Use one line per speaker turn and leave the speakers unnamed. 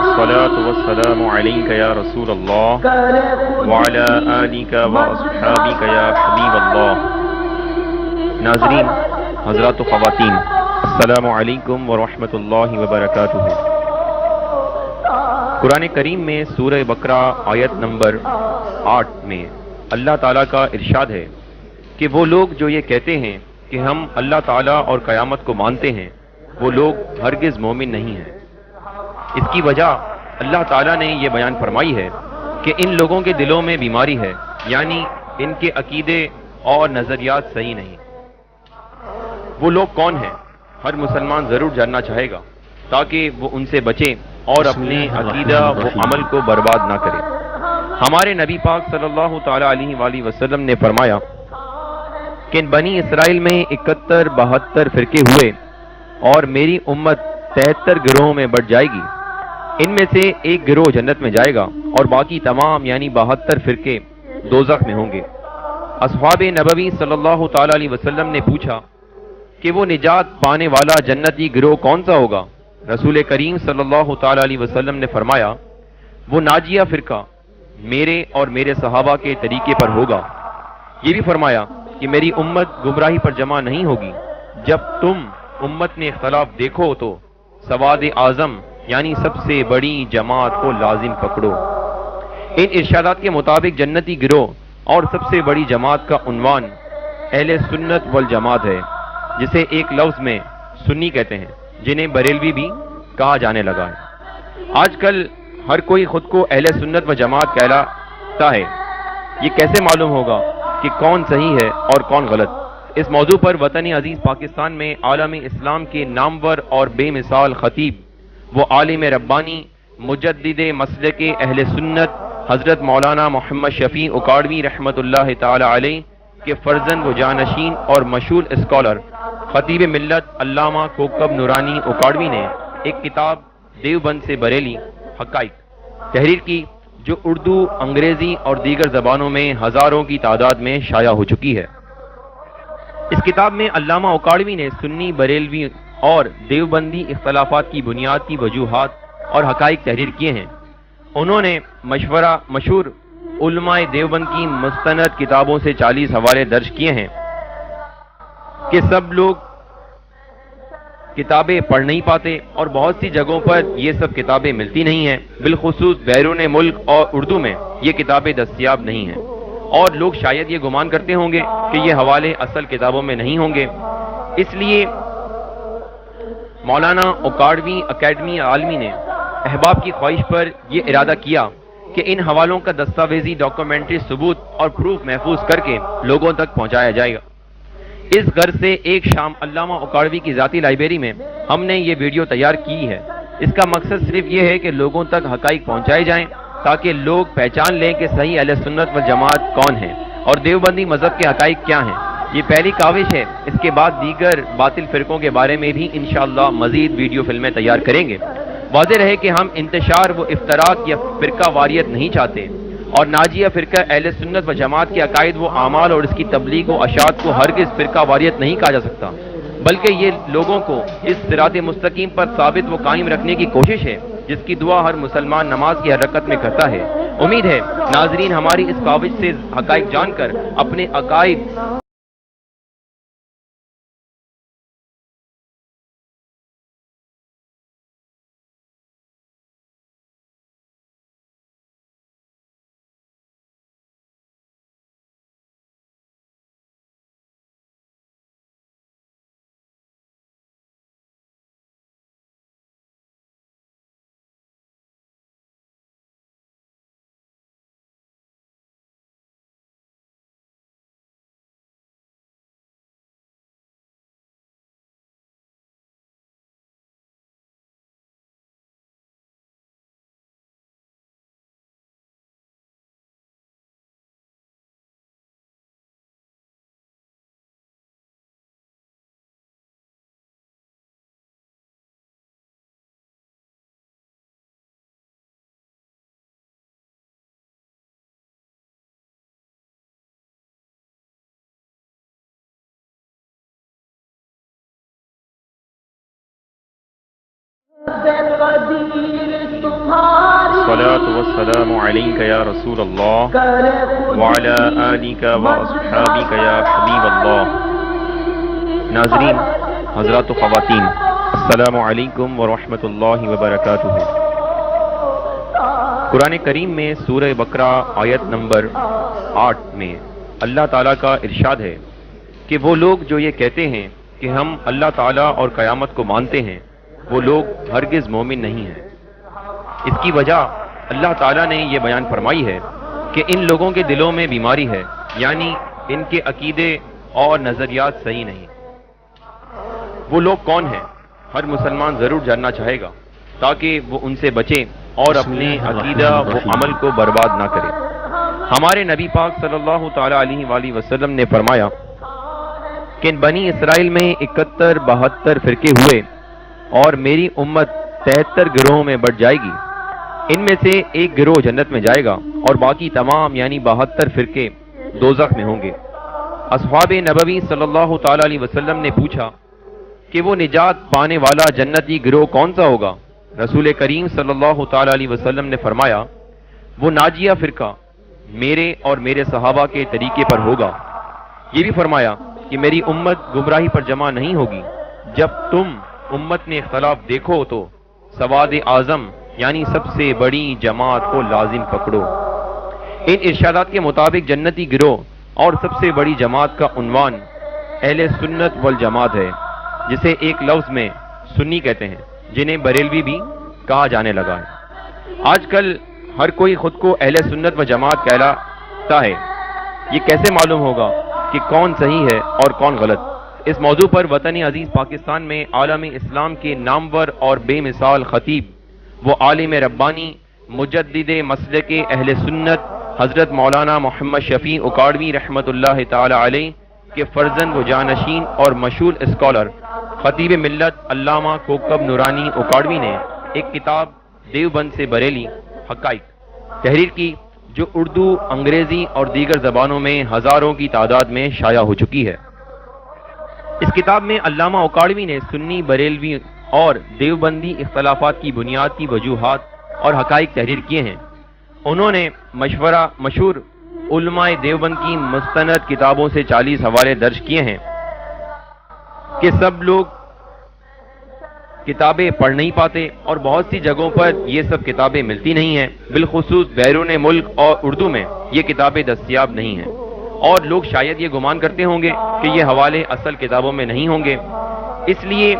الصلاة والسلام عليك يا رسول الله وعلى آلك وأصحابك يا حبيب الله. ناظرین، حضرات و خواتین، السلام علیکم ورحمۃ اللہ وبرکاتہ. قرآن کریم میں سورہ بقرہ آیت نمبر 8 میں اللہ تعالیٰ کا ارشاد ہے کہ وہ لوگ جو یہ کہتے ہیں کہ ہم اللہ تعالیٰ اور قیامت کو مانتے ہیں، وہ لوگ ہرگز مومن نہیں ہیں. اس کی وجہ اللہ تعالیٰ نے یہ بیان فرمائی ہے کہ ان لوگوں کے دلوں میں بیماری ہے، یعنی ان کے عقیدے اور نظریات صحیح نہیں. وہ لوگ کون ہیں؟ ہر مسلمان ضرور جاننا چاہے گا تاکہ وہ ان سے بچے اور اپنے عقیدہ و عمل کو برباد نہ کرے. ہمارے نبی پاک صلی اللہ تعالیٰ علیہ وآلہ وسلم نے فرمایا کہ بنی اسرائیل میں 71-72 فرقے ہوئے اور میری امت 73 گروہوں میں بٹ جائے گی. ان میں سے ایک گروہ جنت میں جائے گا اور باقی تمام یعنی 72 فرقے دوزخ میں ہوں گے. اصحاب نبوی صلی اللہ تعالیٰ علیہ وسلم نے پوچھا کہ وہ نجات پانے والا جنتی گروہ کون سا ہوگا؟ رسول کریم صلی اللہ تعالیٰ علیہ وسلم نے فرمایا وہ ناجیہ فرقہ میرے اور میرے صحابہ کے طریقے پر ہوگا. یہ بھی فرمایا کہ میری امت گمراہی پر جمع نہیں ہوگی. جب تم امت میں اختلاف دیکھو تو سواد اعظم یعنی سب سے بڑی جماعت کو لازم پکڑو. ان ارشادات کے مطابق جنتی گروہ اور سب سے بڑی جماعت کا عنوان اہل سنت والجماعت ہے، جسے ایک لفظ میں سنی کہتے ہیں، جنہیں بریلوی بھی کہا جانے لگا ہے. آج کل ہر کوئی خود کو اہل سنت و جماعت کہلاتا ہے. یہ کیسے معلوم ہوگا کہ کون صحیح ہے اور کون غلط؟ اس موضوع پر وطن عزیز پاکستان میں عالم اسلام کے نامور اور بے مثال خطیب وہ عالم ربانی مجدد مسلک اہل سنت حضرت مولانا محمد شفیع اکاڑوی رحمۃ اللہ تعالی علیہ کے فرزند و جانشین اور مشہور اسکالر خطیب ملت علامہ کوکب نورانی اکاڑوی نے ایک کتاب دیوبند سے بریلی حقائق تحریر کی، جو اردو، انگریزی اور دیگر زبانوں میں ہزاروں کی تعداد میں شائع ہو چکی ہے. اس کتاب میں علامہ اکاڑوی نے سنی، بریلوی اور دیوبندی اختلافات کی بنیاد کی وجوہات اور حقائق تحریر کیے ہیں. انہوں نے مشہور علماء دیوبند کی مستند کتابوں سے 40 حوالے درج کیے ہیں کہ سب لوگ کتابیں پڑھ نہیں پاتے اور بہت سی جگہوں پر یہ سب کتابیں ملتی نہیں ہیں. بالخصوص بیرون ملک اور اردو میں یہ کتابیں دستیاب نہیں ہیں، اور لوگ شاید یہ گمان کرتے ہوں گے کہ یہ حوالے اصل کتابوں میں نہیں ہوں گے. اس لیے مولانا اکاڑوی اکیڈمی عالمی نے احباب کی خواہش پر یہ ارادہ کیا کہ ان حوالوں کا دستاویزی ڈاکومنٹری ثبوت اور پروف محفوظ کر کے لوگوں تک پہنچایا جائے گا. اس غرض سے ایک شام علامہ اکاڑوی کی ذاتی لائبریری میں ہم نے یہ ویڈیو تیار کی ہے. اس کا مقصد صرف یہ ہے کہ لوگوں تک حقائق پہنچائے جائیں تاکہ لوگ پہچان لیں کہ صحیح اہل سنت والجماعت کون ہیں اور دیوبندی مذہب کے حقائق کیا ہیں. یہ پہلی کاوش ہے. اس کے بعد دیگر باطل فرقوں کے بارے میں بھی انشاءاللہ مزید ویڈیو فلمیں تیار کریں گے. واضح رہے کہ ہم انتشار و افتراق یا فرقہ واریت نہیں چاہتے، اور ناجیہ فرقہ اہل سنت و جماعت کے عقائد و اعمال اور اس کی تبلیغ و اشاعت کو ہرگز فرقہ واریت نہیں کہا جا سکتا، بلکہ یہ لوگوں کو اس صراط مستقیم پر ثابت و قائم رکھنے کی کوشش ہے جس کی دعا ہر مسلمان نماز کی حرکت میں کرتا ہے. امید ہے ناظرین ہماری اس کاوش سے حقائق جان کر اپنے عقائد الصلاة والسلام عليك يا رسول الله وعلى آلك وأصحابك يا حبيب الله. ناظرین حضرات و خواتین، السلام علیکم ورحمۃ اللہ وبرکاتہ. قرآن کریم میں سورہ بقرہ آیت نمبر 8 میں اللہ تعالیٰ کا ارشاد ہے کہ وہ لوگ جو یہ کہتے ہیں کہ ہم اللہ تعالیٰ اور قیامت کو مانتے ہیں، وہ لوگ ہرگز مومن نہیں ہیں. اس کی وجہ اللہ تعالیٰ نے یہ بیان فرمائی ہے کہ ان لوگوں کے دلوں میں بیماری ہے، یعنی ان کے عقیدے اور نظریات صحیح نہیں. وہ لوگ کون ہیں؟ ہر مسلمان ضرور جاننا چاہے گا تاکہ وہ ان سے بچے اور اپنے عقیدہ و عمل کو برباد نہ کرے. ہمارے نبی پاک صلی اللہ تعالی علیہ وآلہ وسلم نے فرمایا کہ بنی اسرائیل میں 71-72 فرقے ہوئے اور میری امت 73 گروہوں میں بٹ جائے گی. ان میں سے ایک گروہ جنت میں جائے گا اور باقی تمام یعنی 72 فرقے دوزخ میں ہوں گے. اصحاب نبوی صلی اللہ تعالی علیہ وسلم نے پوچھا کہ وہ نجات پانے والا جنتی گروہ کون سا ہوگا؟ رسول کریم صلی اللہ تعالی علیہ وسلم نے فرمایا وہ ناجیہ فرقہ میرے اور میرے صحابہ کے طریقے پر ہوگا. یہ بھی فرمایا کہ میری امت گمراہی پر جمع نہیں ہوگی. جب تم امت میں اختلاف دیکھو تو سواد اعظم یعنی سب سے بڑی جماعت کو لازم پکڑو. ان ارشادات کے مطابق جنتی گروہ اور سب سے بڑی جماعت کا عنوان اہل سنت والجماعت ہے، جسے ایک لفظ میں سنی کہتے ہیں، جنہیں بریلوی بھی کہا جانے لگا ہے. آج کل ہر کوئی خود کو اہل سنت و جماعت کہلاتا ہے. یہ کیسے معلوم ہوگا کہ کون صحیح ہے اور کون غلط؟ اس موضوع پر وطن عزیز پاکستان میں عالم اسلام کے نامور اور بے مثال خطیب وہ عالم ربانی مجدد مسلک اہل سنت حضرت مولانا محمد شفیع اکاڑوی رحمۃ اللہ تعالی علیہ کے فرزند و جانشین اور مشہور اسکالر خطیب ملت علامہ کوکب نورانی اکاڑوی نے ایک کتاب دیوبند سے بریلی حقائق تحریر کی، جو اردو، انگریزی اور دیگر زبانوں میں ہزاروں کی تعداد میں شائع ہو چکی ہے. اس کتاب میں علامہ اکاڑوی نے سنی، بریلوی اور دیوبندی اختلافات کی بنیادی وجوہات اور حقائق تحریر کیے ہیں. انہوں نے مشہور علماء دیوبند کی مستند کتابوں سے 40 حوالے درج کیے ہیں کہ سب لوگ کتابیں پڑھ نہیں پاتے اور بہت سی جگہوں پر یہ سب کتابیں ملتی نہیں ہیں. بالخصوص بیرون ملک اور اردو میں یہ کتابیں دستیاب نہیں ہیں، اور لوگ شاید یہ گمان کرتے ہوں گے کہ یہ حوالے اصل کتابوں میں نہیں ہوں گے. اس لیے